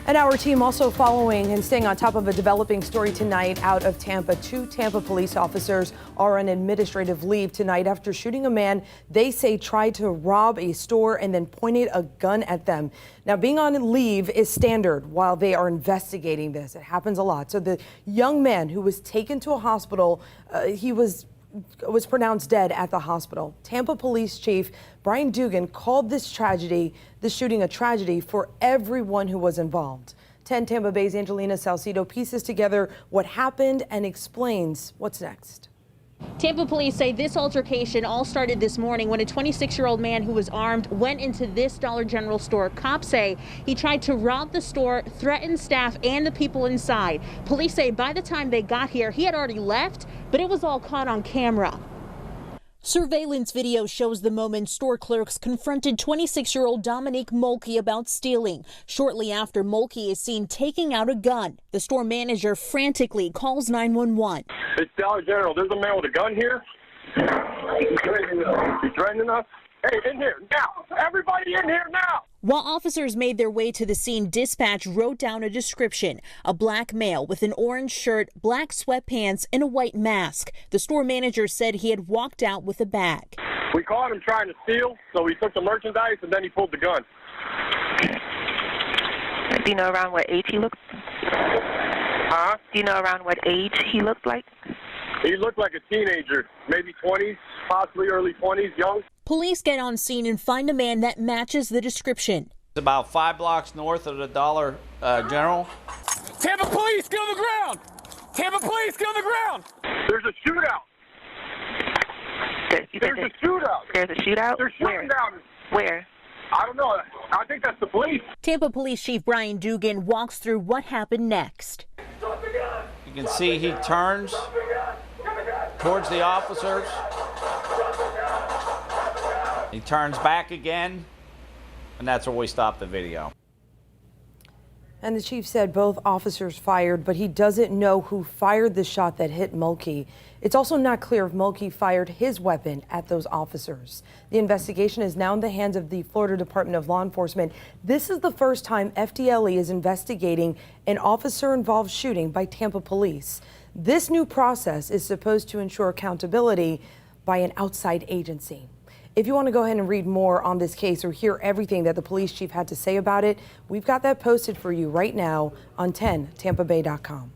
And our team also following and staying on top of a developing story tonight out of Tampa. 2 Tampa police officers are on administrative leave tonight after shooting a man they say tried to rob a store and then pointed a gun at them. Now, being on leave is standard while they are investigating this. It happens a lot. So the young man who was taken to a hospital, he was pronounced dead at the hospital. Tampa Police Chief Brian Dugan called this shooting a tragedy for everyone who was involved. 10 Tampa Bay's Angelina Salcido pieces together what happened and explains what's next. Tampa police say this altercation all started this morning when a 26-year-old man who was armed went into this Dollar General store. Cops say he tried to rob the store, threaten staff and the people inside. Police say by the time they got here, he had already left, but it was all caught on camera. Surveillance video shows the moment store clerks confronted 26-year-old Dominique Mulkey about stealing. Shortly after, Mulkey is seen taking out a gun. The store manager frantically calls 911. It's Dollar General. There's a man with a gun here. He's threatening us. Hey, in here now. Everybody in here now. While officers made their way to the scene, dispatch wrote down a description. A black male with an orange shirt, black sweatpants, and a white mask. The store manager said he had walked out with a bag. We caught him trying to steal, so he took the merchandise and then he pulled the gun. Do you know around what age he looked? Huh? Do you know around what age he looked like? He looked like a teenager, maybe 20s, possibly early 20s, young. Police get on scene and find a man that matches the description. It's about 5 blocks north of the Dollar General. Tampa police, get on the ground! Tampa police, get on the ground! There's a shootout. There's a shootout. There's a shootout? They're shooting down. Where? I don't know. I think that's the police. Tampa Police Chief Brian Dugan walks through what happened next. You can see he turns towards the officers. He turns back again, and that's where we stop the video. And the chief said both officers fired, but he doesn't know who fired the shot that hit Mulkey. It's also not clear if Mulkey fired his weapon at those officers. The investigation is now in the hands of the Florida Department of Law Enforcement. This is the first time FDLE is investigating an officer-involved shooting by Tampa police. This new process is supposed to ensure accountability by an outside agency. If you want to go ahead and read more on this case or hear everything that the police chief had to say about it, we've got that posted for you right now on 10tampabay.com.